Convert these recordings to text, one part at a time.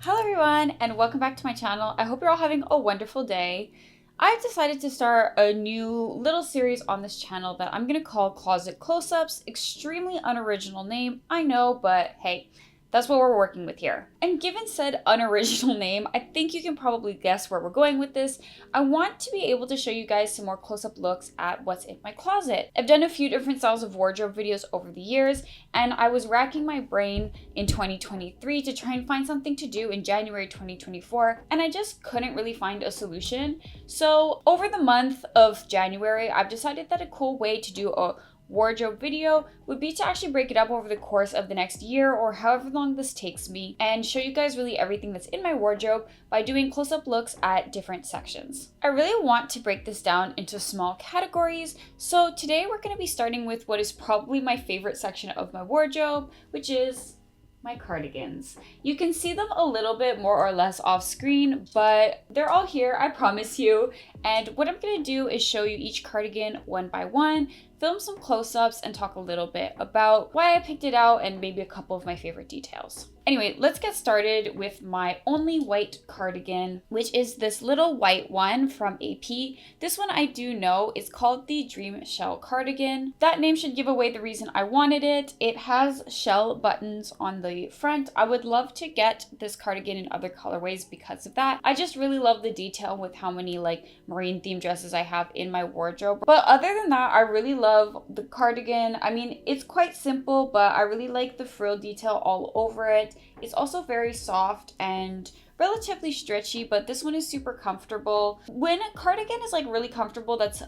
Hello everyone and welcome back to my channel. I hope you're all having a wonderful day. I've decided to start a new little series on this channel that I'm going to call Closet Close-Ups. Extremely unoriginal name, I know, but hey, that's what we're working with here. And given said unoriginal name, I think you can probably guess where we're going with this. I want to be able to show you guys some more close-up looks at what's in my closet. I've done a few different styles of wardrobe videos over the years, and I was racking my brain in 2023 to try and find something to do in January 2024, and I just couldn't really find a solution. So over the month of January, I've decided that a cool way to do a wardrobe video would be to actually break it up over the course of the next year or however long this takes me and show you guys really everything that's in my wardrobe by doing close-up looks at different sections. I really want to break this down into small categories, so today we're going to be starting with what is probably my favorite section of my wardrobe, which is my cardigans. You can see them a little bit more or less off screen, but they're all here, I promise you. And what I'm gonna do is show you each cardigan one by one, film some close-ups, and talk a little bit about why I picked it out and maybe a couple of my favorite details. Anyway, let's get started with my only white cardigan, which is this little white one from AP. This one I do know is called the Dream Shell Cardigan. That name should give away the reason I wanted it. It has shell buttons on the front. I would love to get this cardigan in other colorways because of that. I just really love the detail with how many like marine themed dresses I have in my wardrobe. But other than that, I really love the cardigan. I mean, it's quite simple, but I really like the frill detail all over it. It's also very soft and relatively stretchy, but this one is super comfortable. When a cardigan is like really comfortable, that's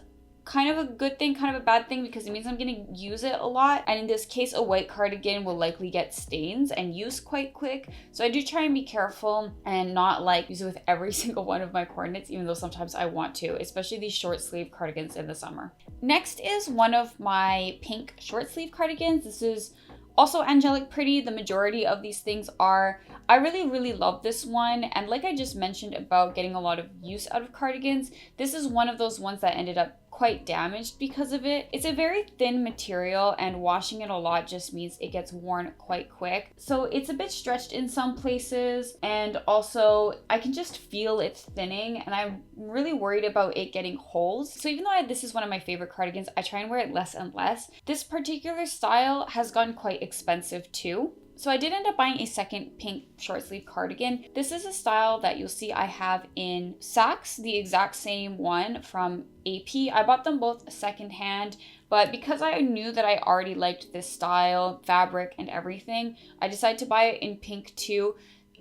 kind of a good thing, kind of a bad thing, because it means I'm gonna use it a lot. And in this case, a white cardigan will likely get stains and use quite quick. So I do try and be careful and not like use it with every single one of my coordinates, even though sometimes I want to, especially these short sleeve cardigans in the summer. Next is one of my pink short sleeve cardigans. This is also angelic pretty. The majority of these things are. I really love this one, and like I just mentioned about getting a lot of use out of cardigans, this is one of those ones that ended up quite damaged because of it. It's a very thin material, and washing it a lot just means it gets worn quite quick. So it's a bit stretched in some places, and also I can just feel it thinning, and I'm really worried about it getting holes. So even though this is one of my favorite cardigans, I try and wear it less and less. This particular style has gotten quite expensive too. So I did end up buying a second pink short sleeve cardigan. This is a style that you'll see I have in Saks, the exact same one from AP. I bought them both secondhand, but because I knew that I already liked this style, fabric, and everything, I decided to buy it in pink too.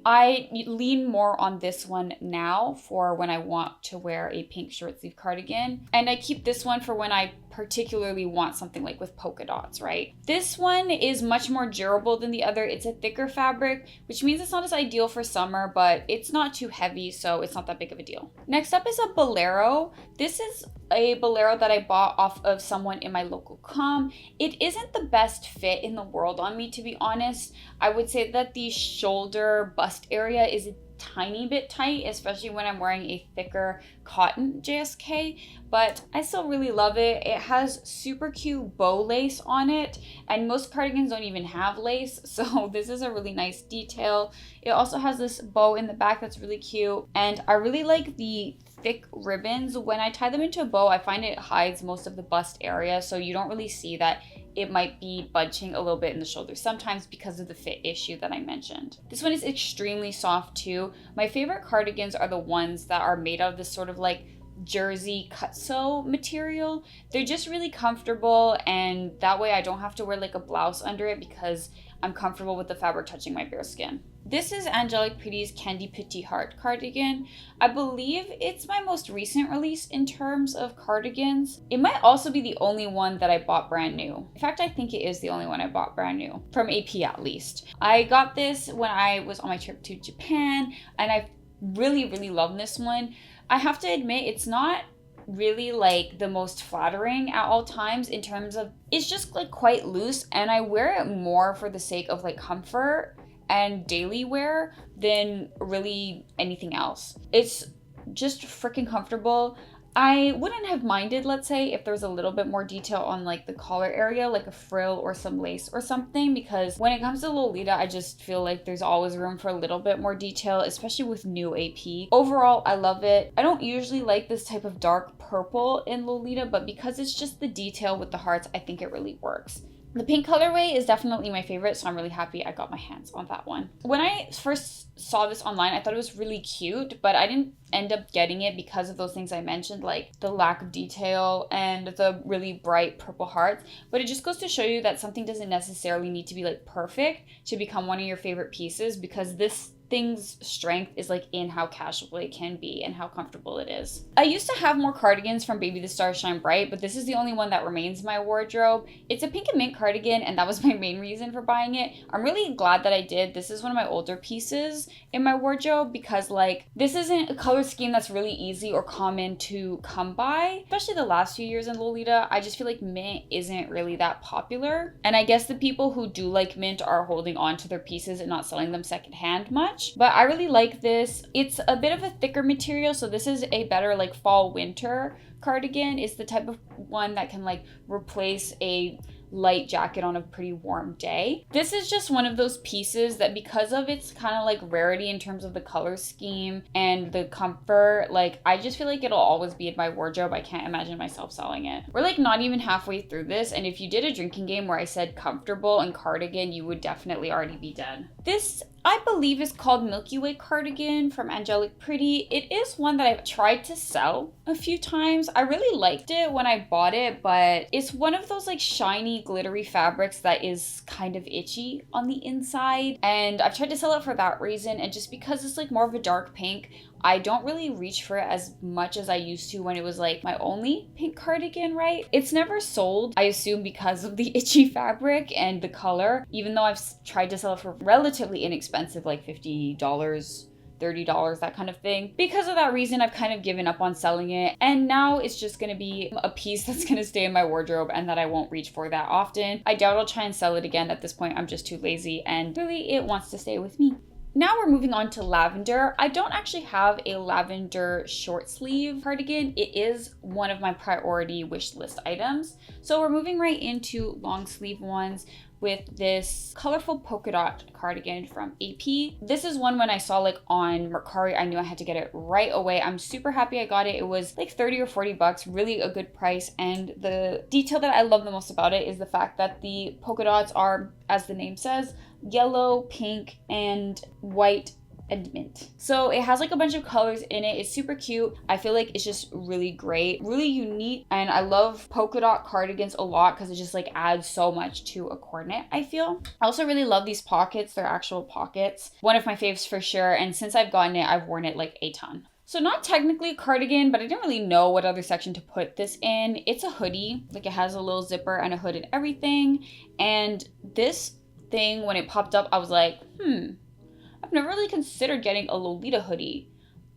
I lean more on this one now for when I want to wear a pink short sleeve cardigan. And I keep this one for when I particularly want something like with polka dots, right? This one is much more durable than the other. It's a thicker fabric, which means it's not as ideal for summer, but it's not too heavy, so it's not that big of a deal. Next up is a Bolero. This is a Bolero that I bought off of someone in my local comm. It isn't the best fit in the world on me, to be honest. I would say that the shoulder bust area is a tiny bit tight, especially when I'm wearing a thicker cotton JSK, but I still really love it. It has super cute bow lace on it, and most cardigans don't even have lace, so this is a really nice detail. It also has this bow in the back that's really cute, and I really like the thick ribbons. When I tie them into a bow, I find it hides most of the bust area, so you don't really see that it might be bunching a little bit in the shoulders sometimes because of the fit issue that I mentioned. This one is extremely soft too. My favorite cardigans are the ones that are made out of this sort of like jersey cut-sew material. They're just really comfortable, and that way I don't have to wear like a blouse under it because I'm comfortable with the fabric touching my bare skin. This is Angelic Pretty's Candy Petit Heart cardigan. I believe it's my most recent release in terms of cardigans. It might also be the only one that I bought brand new. In fact, I think it is the only one I bought brand new, from AP at least. I got this when I was on my trip to Japan, and I really love this one. I have to admit, it's not really like the most flattering at all times in terms of, it's just like quite loose, and I wear it more for the sake of like comfort and daily wear than really anything else. It's just freaking comfortable. I wouldn't have minded, let's say, if there was a little bit more detail on like the collar area, like a frill or some lace or something, because when it comes to Lolita, I just feel like there's always room for a little bit more detail, especially with new AP. Overall, I love it. I don't usually like this type of dark purple in Lolita, but because it's just the detail with the hearts, I think it really works. The pink colorway is definitely my favorite, so I'm really happy I got my hands on that one. When I first saw this online, I thought it was really cute, but I didn't end up getting it because of those things I mentioned, like the lack of detail and the really bright purple hearts. But it just goes to show you that something doesn't necessarily need to be like perfect to become one of your favorite pieces, because this thing's strength is like in how casual it can be and how comfortable it is. I used to have more cardigans from Baby the Stars Shine Bright, but this is the only one that remains in my wardrobe. It's a pink and mint cardigan, and that was my main reason for buying it. I'm really glad that I did. This is one of my older pieces in my wardrobe because like this isn't a color scheme that's really easy or common to come by, especially the last few years in Lolita. I just feel like mint isn't really that popular, and I guess the people who do like mint are holding on to their pieces and not selling them secondhand much. But I really like this. It's a bit of a thicker material, so this is a better like fall winter cardigan. It's the type of one that can like replace a light jacket on a pretty warm day. This is just one of those pieces that, because of its kind of like rarity in terms of the color scheme and the comfort, like I just feel like it'll always be in my wardrobe. I can't imagine myself selling it. We're like not even halfway through this, and if you did a drinking game where I said comfortable and cardigan, you would definitely already be dead. This I believe is called Milky Way cardigan from Angelic Pretty. It is one that I've tried to sell a few times. I really liked it when I bought it, but it's one of those like shiny, glittery fabrics that is kind of itchy on the inside. And I've tried to sell it for that reason, and just because it's like more of a dark pink, I don't really reach for it as much as I used to when it was like my only pink cardigan, right? It's never sold, I assume because of the itchy fabric and the color, even though I've tried to sell it for relatively inexpensive, like $50, $30, that kind of thing. Because of that reason, I've kind of given up on selling it, and now it's just gonna be a piece that's gonna stay in my wardrobe and that I won't reach for that often. I doubt I'll try and sell it again. At this point, I'm just too lazy, and really it wants to stay with me. Now we're moving on to lavender. I don't actually have a lavender short sleeve cardigan. It is one of my priority wish list items. So we're moving right into long sleeve ones with this colorful polka dot cardigan from AP. This is one when I saw like on Mercari, I knew I had to get it right away. I'm super happy I got it. It was like 30 or 40 bucks, really a good price. And the detail that I love the most about it is the fact that the polka dots are, as the name says, yellow, pink, and white and mint. So it has like a bunch of colors in it. It's super cute. I feel like it's just really great, really unique, and I love polka dot cardigans a lot because it just like adds so much to a coordinate, I feel. I also really love these pockets. They're actual pockets. One of my faves for sure, and since I've gotten it, I've worn it like a ton. So not technically a cardigan, but I didn't really know what other section to put this in. It's a hoodie. Like it has a little zipper and a hood and everything. And this thing, when it popped up, I was like, I've never really considered getting a Lolita hoodie,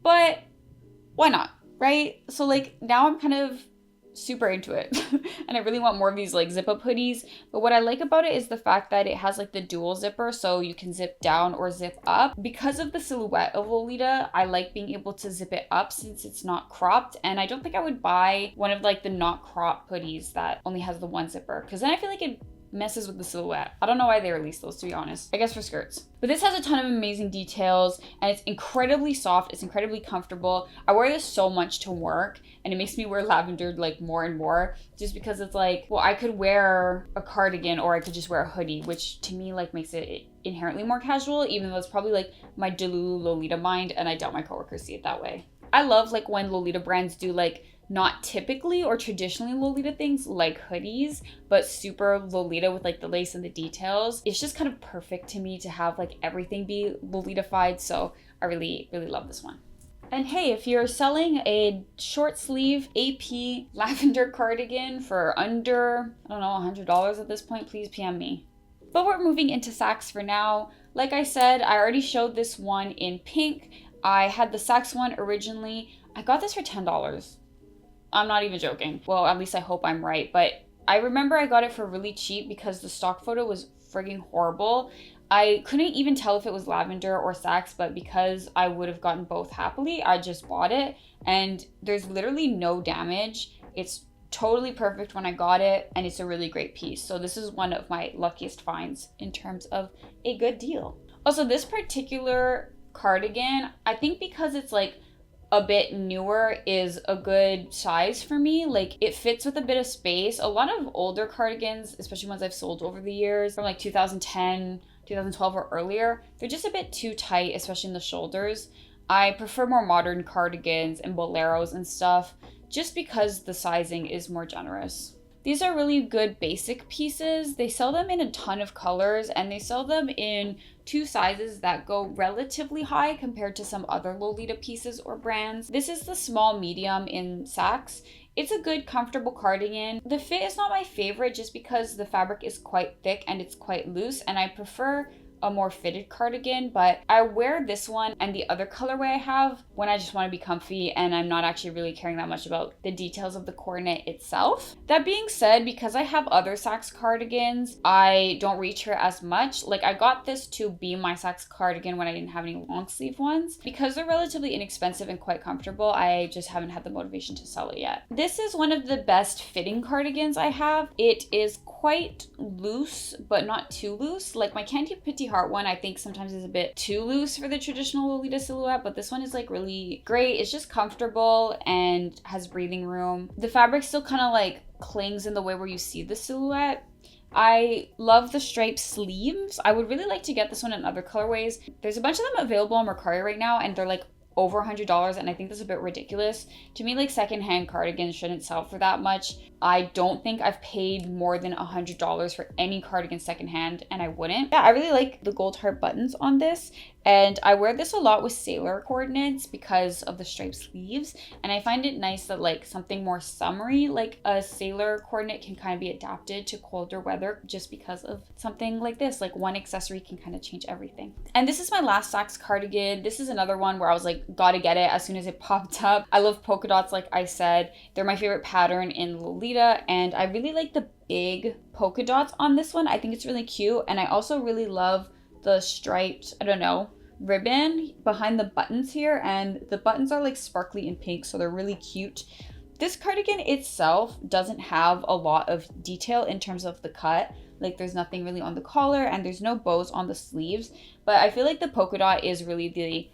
but why not, right? So like now I'm kind of super into it and I really want more of these like zip up hoodies. But what I like about it is the fact that it has like the dual zipper, so you can zip down or zip up. Because of the silhouette of Lolita, I like being able to zip it up since it's not cropped, and I don't think I would buy one of like the not cropped hoodies that only has the one zipper, because then I feel like it messes with the silhouette. I don't know why they released those, to be honest. I guess for skirts. But this has a ton of amazing details, and it's incredibly soft. It's incredibly comfortable. I wear this so much to work, and it makes me wear lavender like more and more, just because it's like, well, I could wear a cardigan or I could just wear a hoodie, which to me like makes it inherently more casual, even though it's probably like my Delulu Lolita mind, and I doubt my coworkers see it that way. I love like when Lolita brands do like not typically or traditionally Lolita things like hoodies, but super Lolita with like the lace and the details. It's just kind of perfect to me to have like everything be Lolita-fied, so I really, really love this one. And hey, if you're selling a short sleeve AP lavender cardigan for under, I don't know, $100 at this point, please PM me. But we're moving into Saks for now. Like I said, I already showed this one in pink. I had the Saks one originally. I got this for $10. I'm not even joking. Well, at least I hope I'm right. But I remember I got it for really cheap because the stock photo was frigging horrible. I couldn't even tell if it was lavender or sax, but because I would have gotten both happily, I just bought it. And there's literally no damage. It's totally perfect when I got it, and it's a really great piece. So this is one of my luckiest finds in terms of a good deal. Also, this particular cardigan, I think because it's like a bit newer, is a good size for me. Like, it fits with a bit of space. A lot of older cardigans, especially ones I've sold over the years from like 2010, 2012 or earlier, they're just a bit too tight, especially in the shoulders. I prefer more modern cardigans and boleros and stuff, just because the sizing is more generous. These are really good basic pieces. They sell them in a ton of colors, and they sell them in 2 sizes that go relatively high compared to some other Lolita pieces or brands. This is the small medium in sax. It's a good, comfortable cardigan. The fit is not my favorite just because the fabric is quite thick and it's quite loose, and I prefer a more fitted cardigan, but I wear this one and the other colorway I have when I just want to be comfy and I'm not actually really caring that much about the details of the coordinate itself. That being said, because I have other sax cardigans, I don't reach for as much. Like, I got this to be my sax cardigan when I didn't have any long sleeve ones. Because they're relatively inexpensive and quite comfortable, I just haven't had the motivation to sell it yet. This is one of the best fitting cardigans I have. It is quite loose, but not too loose. Like, my Candy Petit Heart one, I think sometimes is a bit too loose for the traditional Lolita silhouette, but this one is like really great. It's just comfortable and has breathing room. The fabric still kind of like clings in the way where you see the silhouette. I love the striped sleeves. I would really like to get this one in other colorways. There's a bunch of them available on Mercari right now, and they're like over $100, and I think that's a bit ridiculous. To me, like, secondhand cardigans shouldn't sell for that much. I don't think I've paid more than $100 for any cardigan secondhand, and I wouldn't. Yeah, I really like the gold heart buttons on this, and I wear this a lot with sailor coordinates because of the striped sleeves, and I find it nice that like something more summery, like a sailor coordinate, can kind of be adapted to colder weather just because of something like this. Like, one accessory can kind of change everything. And this is my last sax cardigan. This is another one where I was like, gotta get it as soon as it popped up. I love polka dots, like I said. They're my favorite pattern in Lolita, and I really like the big polka dots on this one. I think it's really cute, and I also really love the striped, I don't know, ribbon behind the buttons here, and the buttons are like sparkly and pink, so they're really cute. This cardigan itself doesn't have a lot of detail in terms of the cut. Like, there's nothing really on the collar, and there's no bows on the sleeves, but I feel like the polka dot is really the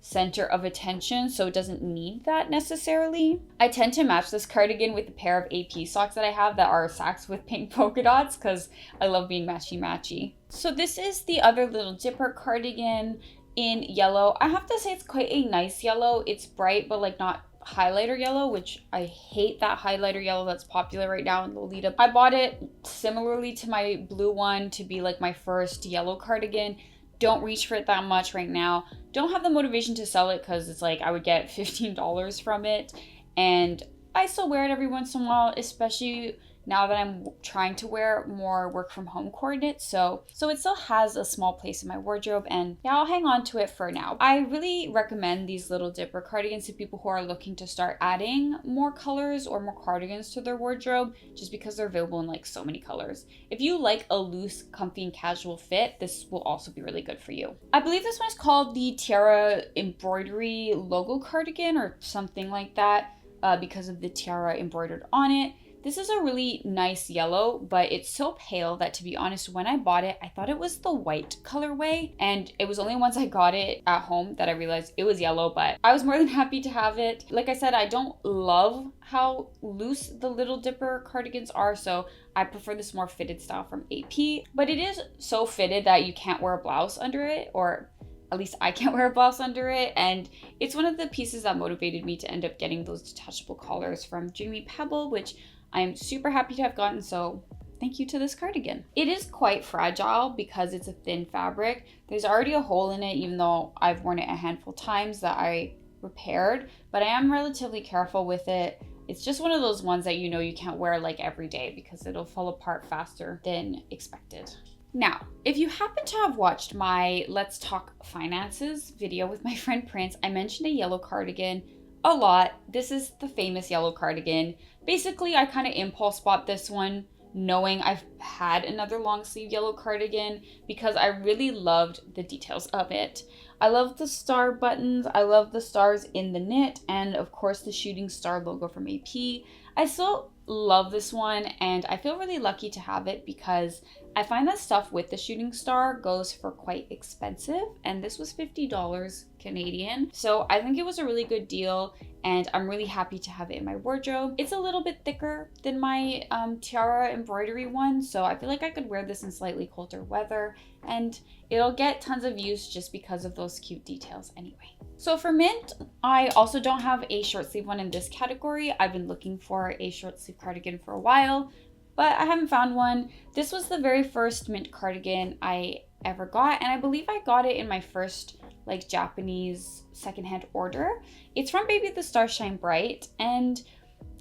center of attention, so it doesn't need that necessarily. I tend to match this cardigan with a pair of AP socks that I have that are sax with pink polka dots because I love being matchy-matchy. So this is the other little dipper cardigan in yellow. I have to say it's quite a nice yellow. It's bright, but like not highlighter yellow, which I hate that highlighter yellow that's popular right now in Lolita. I bought it similarly to my blue one to be like my first yellow cardigan. Don't reach for it that much right now. Don't have the motivation to sell it because it's like I would get $15 from it, and I still wear it every once in a while, especially now that I'm trying to wear more work from home coordinates. So it still has a small place in my wardrobe, and yeah, I'll hang on to it for now. I really recommend these little dipper cardigans to people who are looking to start adding more colors or more cardigans to their wardrobe, just because they're available in like so many colors. If you like a loose, comfy, and casual fit, this will also be really good for you. I believe this one is called the Tiara Embroidery Logo Cardigan or something like that, because of the tiara embroidered on it. This is a really nice yellow, but it's so pale that, to be honest, when I bought it, I thought it was the white colorway, and it was only once I got it at home that I realized it was yellow, but I was more than happy to have it. Like I said, I don't love how loose the Little Dipper cardigans are, so I prefer this more fitted style from AP, but it is so fitted that you can't wear a blouse under it, or at least I can't wear a blouse under it, and it's one of the pieces that motivated me to end up getting those detachable collars from Dreamy Pebble, which I'm super happy to have gotten, so thank you to this cardigan. It is quite fragile because it's a thin fabric. There's already a hole in it, even though I've worn it a handful of times that I repaired, but I am relatively careful with it. It's just one of those ones that you know you can't wear like every day because it'll fall apart faster than expected. Now, if you happen to have watched my Let's Talk Finances video with my friend Prince, I mentioned a yellow cardigan a lot. This is the famous yellow cardigan. Basically, I kind of impulse bought this one knowing I've had another long sleeve yellow cardigan because I really loved the details of it. I love the star buttons, I love the stars in the knit, and of course the shooting star logo from AP. I still love this one, and I feel really lucky to have it because I find that stuff with the shooting star goes for quite expensive, and this was $50 Canadian. So I think it was a really good deal, and I'm really happy to have it in my wardrobe. It's a little bit thicker than my tiara embroidery one, so I feel like I could wear this in slightly colder weather, and it'll get tons of use just because of those cute details anyway. So for mint, I also don't have a short sleeve one in this category. I've been looking for a short sleeve cardigan for a while, but I haven't found one. This was the very first mint cardigan I ever got, and I believe I got it in my first like Japanese secondhand order. It's from Baby the Stars Shine Bright, and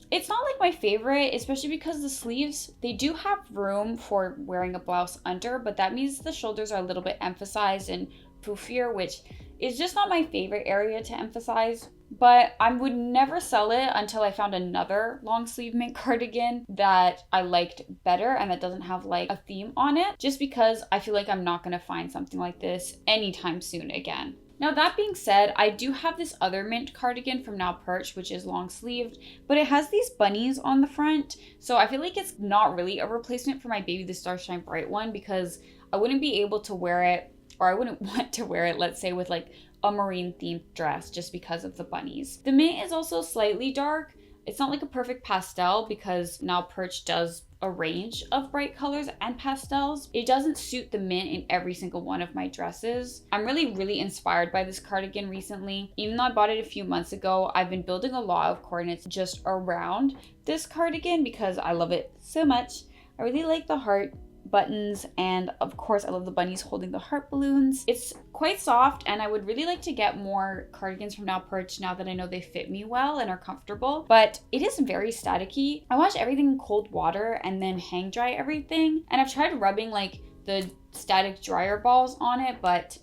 it's not like my favorite, especially because the sleeves, they do have room for wearing a blouse under, but that means the shoulders are a little bit emphasized and poofier, which is just not my favorite area to emphasize. But I would never sell it until I found another long sleeve mint cardigan that I liked better and that doesn't have like a theme on it, just because I feel like I'm not going to find something like this anytime soon again. Now that being said, I do have this other mint cardigan from Now Perch, which is long sleeved, but it has these bunnies on the front. So I feel like it's not really a replacement for my Baby the Stars Shine Bright one, because I wouldn't be able to wear it, or I wouldn't want to wear it, let's say, with like a marine themed dress just because of the bunnies. The mint is also slightly dark. It's not like a perfect pastel because Now Perch does a range of bright colors and pastels. It doesn't suit the mint in every single one of my dresses. I'm really inspired by this cardigan recently. Even though I bought it a few months ago, I've been building a lot of coordinates just around this cardigan because I love it so much. I really like the heart buttons, and of course I love the bunnies holding the heart balloons. It's quite soft, and I would really like to get more cardigans from Now Perch now that I know they fit me well and are comfortable, but it is very staticky. I wash everything in cold water and then hang dry everything, and I've tried rubbing like the static dryer balls on it, but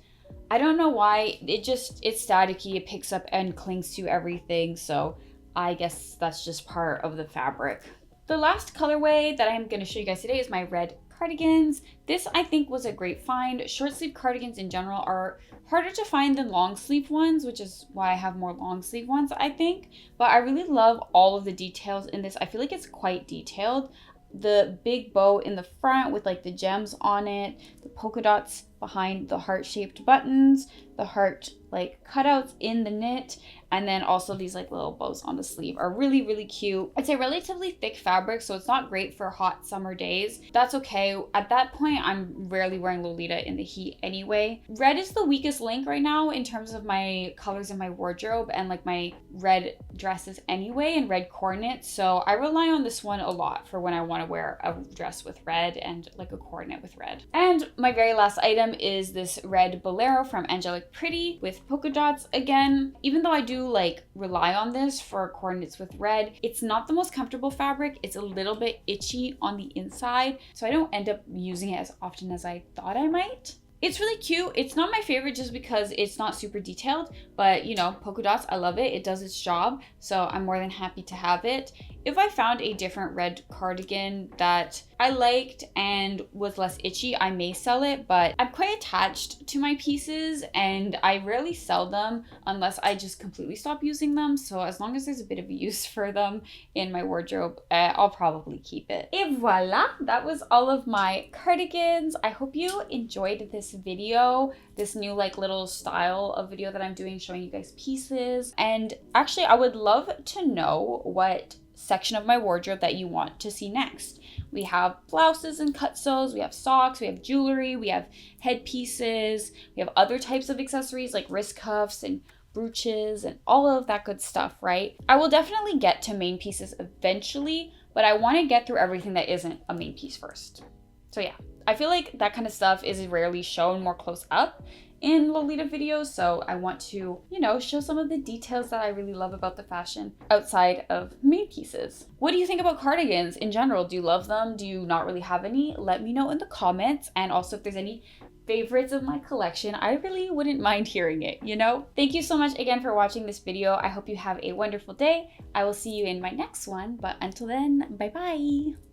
I don't know why. It's staticky, it picks up and clings to everything, so I guess that's just part of the fabric. The last colorway that I'm going to show you guys today is my red cardigans. This I think was a great find. Short sleeve cardigans in general are harder to find than long sleeve ones, which is why I have more long sleeve ones, I think. But I really love all of the details in this. I feel like it's quite detailed. The big bow in the front with like the gems on it, the polka dots behind the heart-shaped buttons, the heart like cutouts in the knit, and then also these like little bows on the sleeve are really cute. It's a relatively thick fabric, so it's not great for hot summer days. That's okay. At that point, I'm rarely wearing Lolita in the heat anyway. Red is the weakest link right now in terms of my colors in my wardrobe and like my red dresses anyway, and red coordinates. So I rely on this one a lot for when I want to wear a dress with red and like a coordinate with red. And my very last item is this red Bolero from Angelic Pretty with polka dots again. Even though I do like rely on this for coordinates with red, it's not the most comfortable fabric. It's a little bit itchy on the inside, so I don't end up using it as often as I thought I might. It's really cute. It's not my favorite just because it's not super detailed, but you know, polka dots, I love it. It does its job, so I'm more than happy to have it. If I found a different red cardigan that I liked and was less itchy, I may sell it, but I'm quite attached to my pieces and I rarely sell them unless I just completely stop using them. So as long as there's a bit of a use for them in my wardrobe, I'll probably keep it. Et voila, that was all of my cardigans. I hope you enjoyed this video, this new like little style of video that I'm doing showing you guys pieces. And actually, I would love to know what section of my wardrobe that you want to see next. We have blouses and cut sews, we have socks, we have jewelry, we have headpieces, we have other types of accessories like wrist cuffs and brooches and all of that good stuff, right? I will definitely get to main pieces eventually, but I want to get through everything that isn't a main piece first. So yeah, I feel like that kind of stuff is rarely shown more close up in Lolita videos, so I want to, you know, show some of the details that I really love about the fashion outside of main pieces. What do you think about cardigans in general? Do you love them? Do you not really have any? Let me know in the comments, and also if there's any favorites of my collection, I really wouldn't mind hearing it, you know? Thank you so much again for watching this video. I hope you have a wonderful day. I will see you in my next one, but until then, bye bye.